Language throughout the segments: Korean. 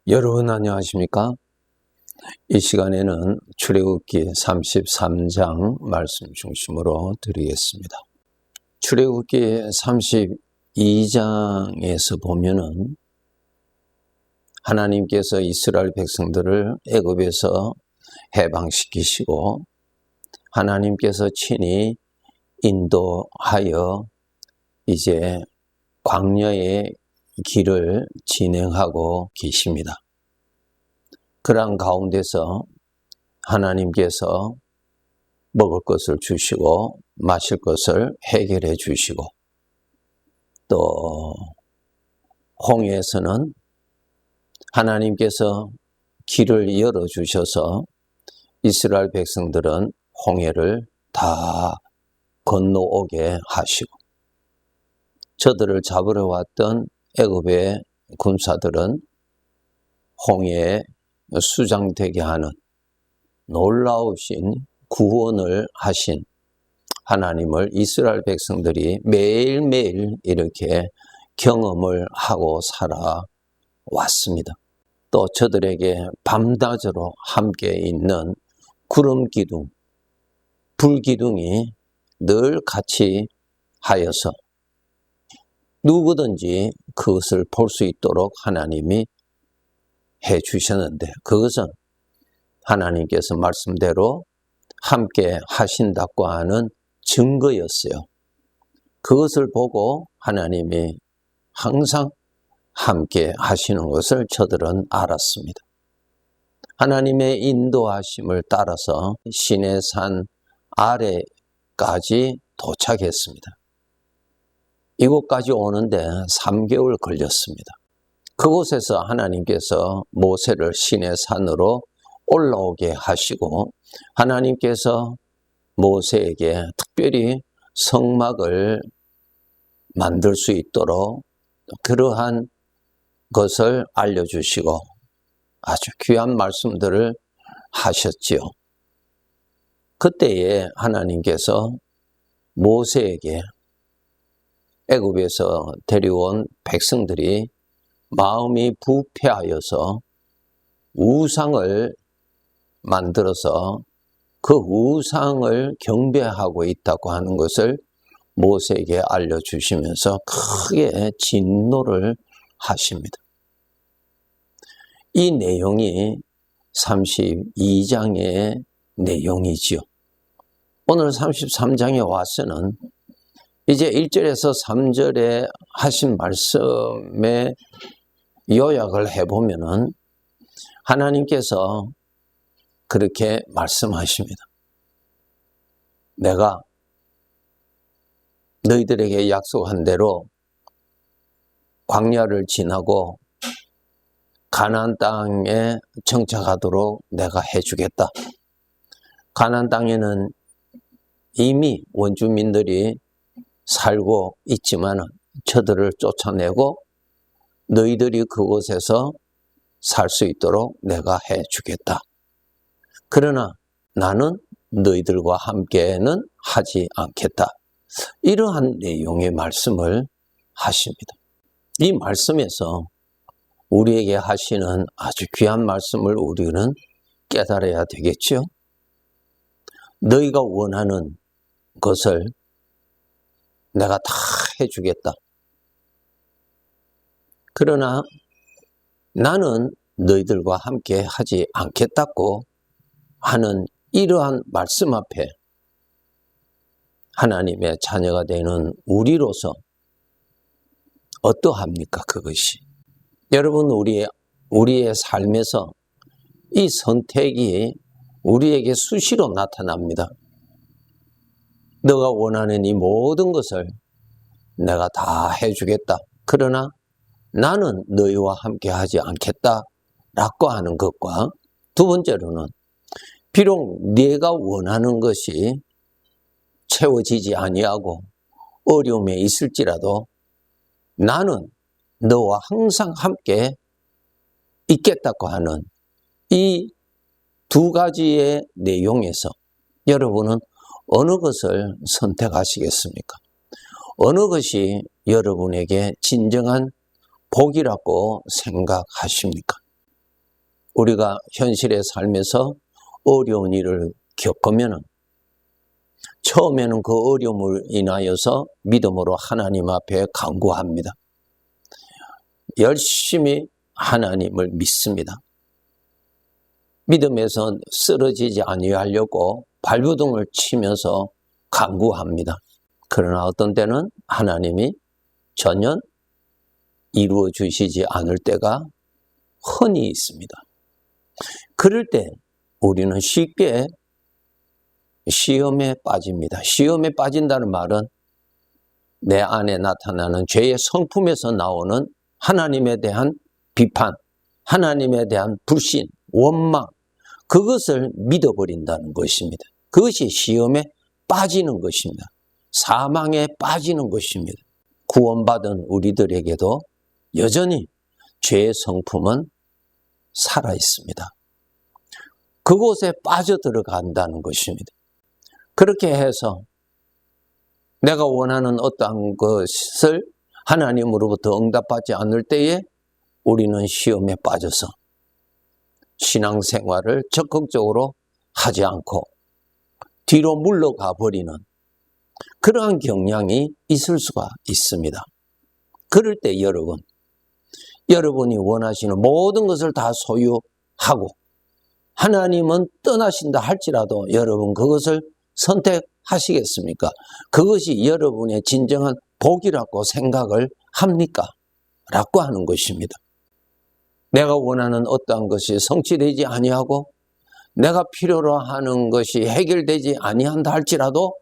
여러분 안녕하십니까? 이 시간에는 출애굽기 33장 말씀 중심으로 드리겠습니다. 출애굽기 32장에서 보면은 하나님께서 이스라엘 백성들을 애굽에서 해방시키시고 하나님께서 친히 인도하여 이제 광야의 길을 진행하고 계십니다. 그러한 가운데서 하나님께서 먹을 것을 주시고 마실 것을 해결해 주시고 또 홍해에서는 하나님께서 길을 열어주셔서 이스라엘 백성들은 홍해를 다 건너오게 하시고 저들을 잡으러 왔던 애굽의 군사들은 홍해에 수장되게 하는 놀라우신 구원을 하신 하나님을 이스라엘 백성들이 매일매일 이렇게 경험을 하고 살아왔습니다. 또 저들에게 밤낮으로 함께 있는 구름 기둥, 불 기둥이 늘 같이 하여서 누구든지 그것을 볼 수 있도록 하나님이 해 주셨는데 그것은 하나님께서 말씀대로 함께 하신다고 하는 증거였어요. 그것을 보고 하나님이 항상 함께 하시는 것을 저들은 알았습니다. 하나님의 인도하심을 따라서 시내산 아래까지 도착했습니다. 이곳까지 오는데 3개월 걸렸습니다. 그곳에서 하나님께서 모세를 시내산으로 올라오게 하시고 하나님께서 모세에게 특별히 성막을 만들 수 있도록 그러한 것을 알려주시고 아주 귀한 말씀들을 하셨지요. 그때에 하나님께서 모세에게 애굽에서 데려온 백성들이 마음이 부패하여서 우상을 만들어서 그 우상을 경배하고 있다고 하는 것을 모세에게 알려주시면서 크게 진노를 하십니다. 이 내용이 32장의 내용이지요. 오늘 33장에 와서는 이제 1절에서 3절에 하신 말씀의 요약을 해보면은 하나님께서 그렇게 말씀하십니다. 내가 너희들에게 약속한 대로 광야를 지나고 가나안 땅에 정착하도록 내가 해주겠다. 가나안 땅에는 이미 원주민들이 살고 있지만 저들을 쫓아내고 너희들이 그곳에서 살 수 있도록 내가 해주겠다. 그러나 나는 너희들과 함께는 하지 않겠다. 이러한 내용의 말씀을 하십니다. 이 말씀에서 우리에게 하시는 아주 귀한 말씀을 우리는 깨달아야 되겠죠. 너희가 원하는 것을 내가 다 해주겠다. 그러나 나는 너희들과 함께 하지 않겠다고 하는 이러한 말씀 앞에 하나님의 자녀가 되는 우리로서 어떠합니까? 그것이. 여러분 우리의 삶에서 이 선택이 우리에게 수시로 나타납니다. 너가 원하는 이 모든 것을 내가 다 해주겠다. 그러나 나는 너희와 함께 하지 않겠다라고 하는 것과 두 번째로는 비록 네가 원하는 것이 채워지지 아니하고 어려움에 있을지라도 나는 너와 항상 함께 있겠다고 하는 이 두 가지의 내용에서 여러분은 어느 것을 선택하시겠습니까? 어느 것이 여러분에게 진정한 복이라고 생각하십니까? 우리가 현실의 삶에서 어려운 일을 겪으면 처음에는 그 어려움을 인하여서 믿음으로 하나님 앞에 간구합니다. 열심히 하나님을 믿습니다. 믿음에서 쓰러지지 아니하려고 발버둥을 치면서 간구합니다. 그러나 어떤 때는 하나님이 전혀 이루어 주시지 않을 때가 흔히 있습니다. 그럴 때 우리는 쉽게 시험에 빠집니다. 시험에 빠진다는 말은 내 안에 나타나는 죄의 성품에서 나오는 하나님에 대한 비판, 하나님에 대한 불신, 원망, 그것을 믿어버린다는 것입니다. 그것이 시험에 빠지는 것입니다. 사망에 빠지는 것입니다. 구원받은 우리들에게도 여전히 죄의 성품은 살아있습니다. 그곳에 빠져들어간다는 것입니다. 그렇게 해서 내가 원하는 어떠한 것을 하나님으로부터 응답받지 않을 때에 우리는 시험에 빠져서 신앙생활을 적극적으로 하지 않고 뒤로 물러가 버리는 그러한 경향이 있을 수가 있습니다. 그럴 때 여러분이 원하시는 모든 것을 다 소유하고 하나님은 떠나신다 할지라도 여러분 그것을 선택하시겠습니까? 그것이 여러분의 진정한 복이라고 생각을 합니까? 라고 하는 것입니다. 내가 원하는 어떠한 것이 성취되지 아니하고 내가 필요로 하는 것이 해결되지 아니한다 할지라도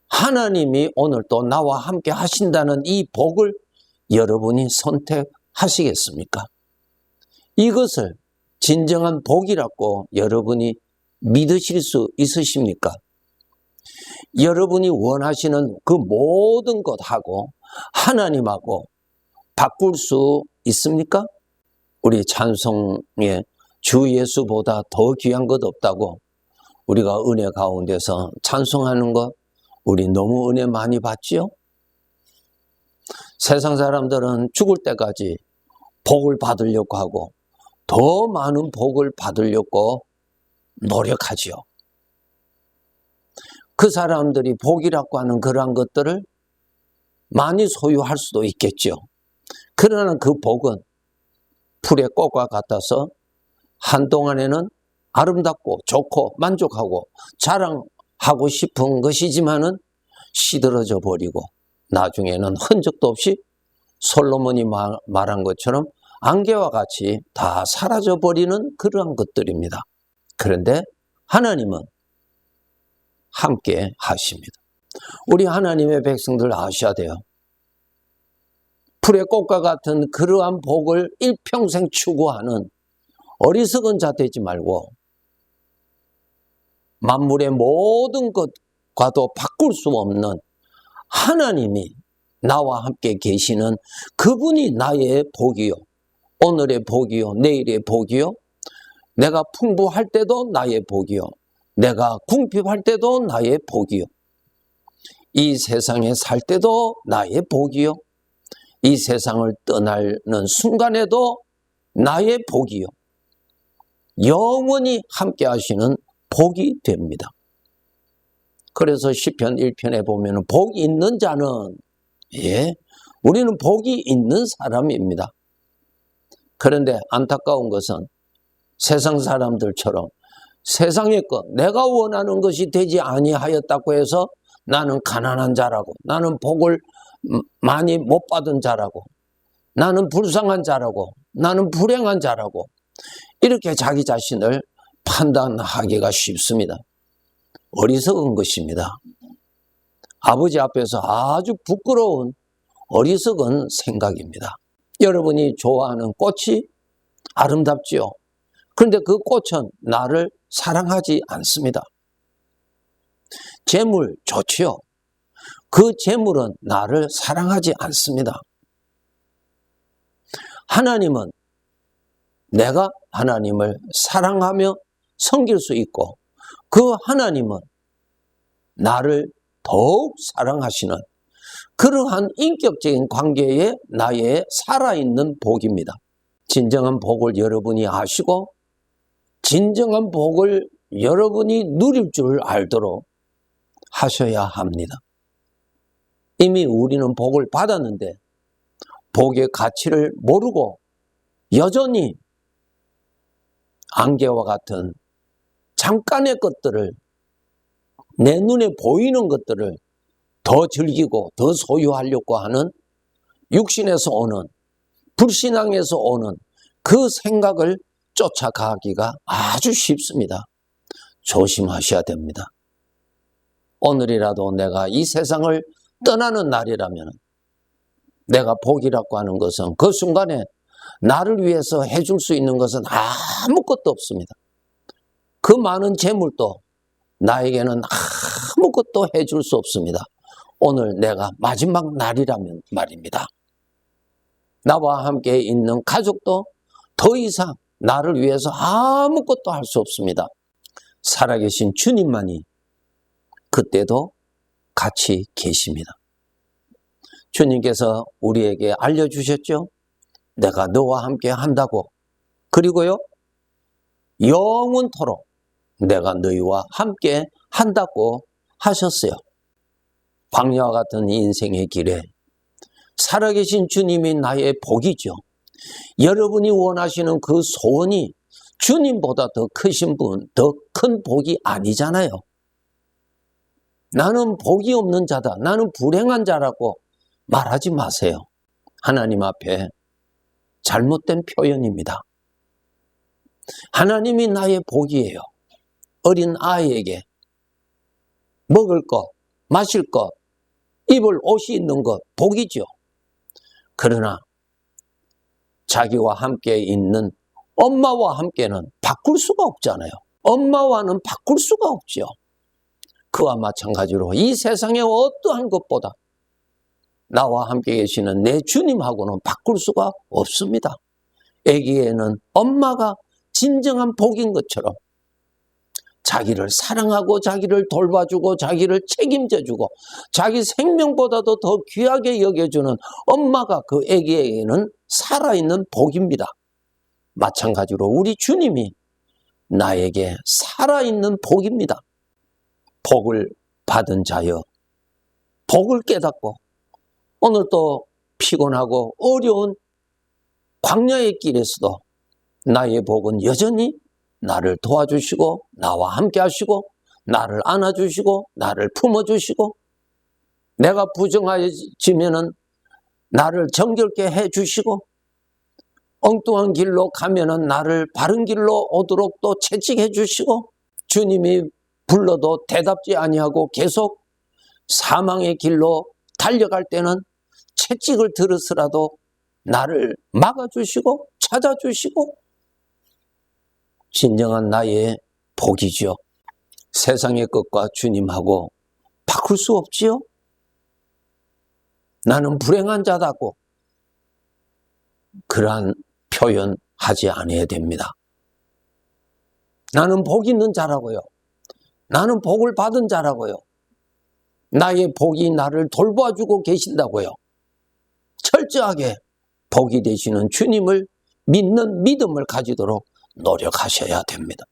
하나님이 오늘 또 나와 함께 하신다는 이 복을 여러분이 선택하시겠습니까? 이것을 진정한 복이라고 여러분이 믿으실 수 있으십니까? 여러분이 원하시는 그 모든 것하고 하나님하고 바꿀 수 있습니까? 우리 찬송에 주 예수보다 더 귀한 것 없다고 우리가 은혜 가운데서 찬송하는 것 우리 너무 은혜 많이 받지요? 세상 사람들은 죽을 때까지 복을 받으려고 하고 더 많은 복을 받으려고 노력하지요. 그 사람들이 복이라고 하는 그러한 것들을 많이 소유할 수도 있겠죠. 그러나 그 복은 풀의 꽃과 같아서 한동안에는 아름답고 좋고 만족하고 자랑하고 싶은 것이지만은 시들어져 버리고 나중에는 흔적도 없이 솔로몬이 말한 것처럼 안개와 같이 다 사라져 버리는 그러한 것들입니다. 그런데 하나님은 함께 하십니다. 우리 하나님의 백성들 아셔야 돼요. 풀의 꽃과 같은 그러한 복을 일평생 추구하는 어리석은 자 되지 말고 만물의 모든 것과도 바꿀 수 없는 하나님이 나와 함께 계시는 그분이 나의 복이요. 오늘의 복이요. 내일의 복이요. 내가 풍부할 때도 나의 복이요. 내가 궁핍할 때도 나의 복이요. 이 세상에 살 때도 나의 복이요. 이 세상을 떠나는 순간에도 나의 복이요. 영원히 함께 하시는 복이 됩니다. 그래서 시편 1편에 보면 복이 있는 자는 우리는 복이 있는 사람입니다. 그런데 안타까운 것은 세상 사람들처럼 세상의 것, 내가 원하는 것이 되지 아니하였다고 해서 나는 가난한 자라고, 나는 복을 많이 못 받은 자라고, 나는 불쌍한 자라고, 나는 불행한 자라고 이렇게 자기 자신을 판단하기가 쉽습니다. 어리석은 것입니다. 아버지 앞에서 아주 부끄러운 어리석은 생각입니다. 여러분이 좋아하는 꽃이 아름답지요. 그런데 그 꽃은 나를 사랑하지 않습니다. 재물 좋지요. 그 재물은 나를 사랑하지 않습니다. 하나님은 내가 하나님을 사랑하며 섬길 수 있고 그 하나님은 나를 더욱 사랑하시는 그러한 인격적인 관계에 나의 살아있는 복입니다. 진정한 복을 여러분이 아시고 진정한 복을 여러분이 누릴 줄 알도록 하셔야 합니다. 이미 우리는 복을 받았는데 복의 가치를 모르고 여전히 안개와 같은 잠깐의 것들을, 내 눈에 보이는 것들을 더 즐기고 더 소유하려고 하는 육신에서 오는, 불신앙에서 오는 그 생각을 쫓아가기가 아주 쉽습니다. 조심하셔야 됩니다. 오늘이라도 내가 이 세상을 떠나는 날이라면 내가 복이라고 하는 것은 그 순간에 나를 위해서 해줄 수 있는 것은 아무것도 없습니다. 그 많은 재물도 나에게는 아무것도 해줄 수 없습니다. 오늘 내가 마지막 날이라면 말입니다. 나와 함께 있는 가족도 더 이상 나를 위해서 아무것도 할 수 없습니다. 살아계신 주님만이 그때도 같이 계십니다. 주님께서 우리에게 알려주셨죠? 내가 너와 함께 한다고. 그리고요, 영원토록 내가 너희와 함께 한다고 하셨어요. 광야와 같은 인생의 길에 살아계신 주님이 나의 복이죠. 여러분이 원하시는 그 소원이 주님보다 더 크신 분, 더 큰 복이 아니잖아요. 나는 복이 없는 자다, 나는 불행한 자라고 말하지 마세요. 하나님 앞에 잘못된 표현입니다. 하나님이 나의 복이에요. 어린 아이에게 먹을 것, 마실 것, 입을 옷이 있는 것, 복이죠. 그러나 자기와 함께 있는 엄마와 함께는 바꿀 수가 없잖아요. 엄마와는 바꿀 수가 없죠. 그와 마찬가지로 이 세상의 어떠한 것보다 나와 함께 계시는 내 주님하고는 바꿀 수가 없습니다. 애기에는 엄마가 진정한 복인 것처럼 자기를 사랑하고 자기를 돌봐주고 자기를 책임져주고 자기 생명보다도 더 귀하게 여겨주는 엄마가 그 애기에게는 살아있는 복입니다. 마찬가지로 우리 주님이 나에게 살아있는 복입니다. 복을 받은 자여, 복을 깨닫고 오늘 또 피곤하고 어려운 광야의 길에서도 나의 복은 여전히 나를 도와주시고 나와 함께 하시고 나를 안아주시고 나를 품어주시고 내가 부정해지면은 나를 정결케 해주시고 엉뚱한 길로 가면은 나를 바른 길로 오도록 또 채찍해 주시고 주님이 불러도 대답지 아니하고 계속 사망의 길로 달려갈 때는 채찍을 들으서라도 나를 막아주시고 찾아주시고 진정한 나의 복이죠. 세상의 것과 주님하고 바꿀 수 없지요. 나는 불행한 자다고 그러한 표현하지 않아야 됩니다. 나는 복 있는 자라고요. 나는 복을 받은 자라고요. 나의 복이 나를 돌봐주고 계신다고요. 철저하게 복이 되시는 주님을 믿는 믿음을 가지도록 노력하셔야 됩니다.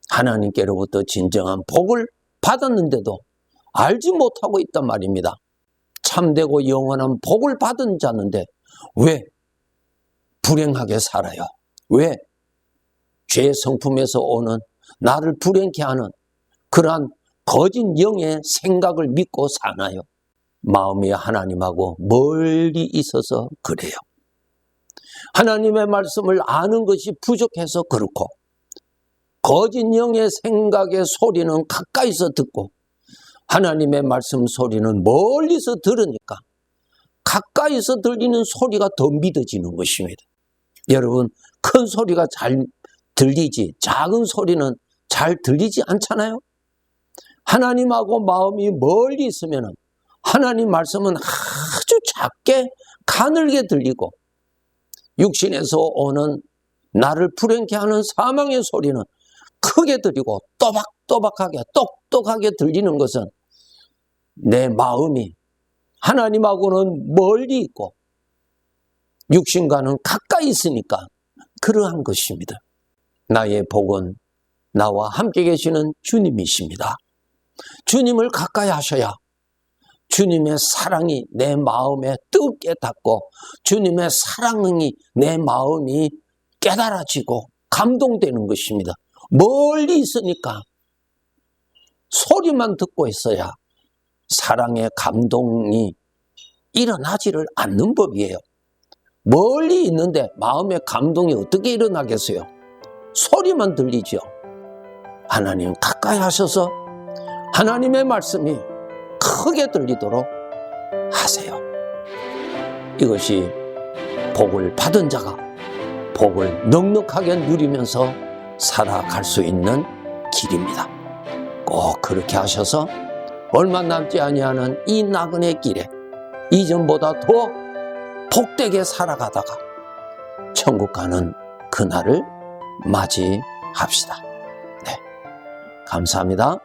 하나님께로부터 진정한 복을 받았는데도 알지 못하고 있단 말입니다. 참되고 영원한 복을 받은 자인데 왜 불행하게 살아요? 왜 죄의 성품에서 오는 나를 불행케 하는 그러한 거짓 영의 생각을 믿고 사나요? 마음이 하나님하고 멀리 있어서 그래요. 하나님의 말씀을 아는 것이 부족해서 그렇고 거짓 영의 생각의 소리는 가까이서 듣고 하나님의 말씀 소리는 멀리서 들으니까 가까이서 들리는 소리가 더 믿어지는 것입니다. 여러분, 큰 소리가 잘 들리지 작은 소리는 잘 들리지 않잖아요. 하나님하고 마음이 멀리 있으면 하나님 말씀은 아주 작게 가늘게 들리고 육신에서 오는 나를 불행케 하는 사망의 소리는 크게 들리고 또박또박하게 똑똑하게 들리는 것은 내 마음이 하나님하고는 멀리 있고 육신과는 가까이 있으니까 그러한 것입니다. 나의 복은 나와 함께 계시는 주님이십니다. 주님을 가까이 하셔야 주님의 사랑이 내 마음에 뜨겁게 닿고 주님의 사랑이 내 마음이 깨달아지고 감동되는 것입니다. 멀리 있으니까 소리만 듣고 있어야 사랑의 감동이 일어나지를 않는 법이에요. 멀리 있는데 마음의 감동이 어떻게 일어나겠어요? 소리만 들리죠. 하나님 가까이 하셔서 하나님의 말씀이 크게 들리도록 하세요. 이것이 복을 받은 자가 복을 넉넉하게 누리면서 살아갈 수 있는 길입니다. 꼭 그렇게 하셔서 얼마 남지 아니하는 이 나그네 길에 이전보다 더 복되게 살아가다가 천국 가는 그날을 맞이합시다. 네, 감사합니다.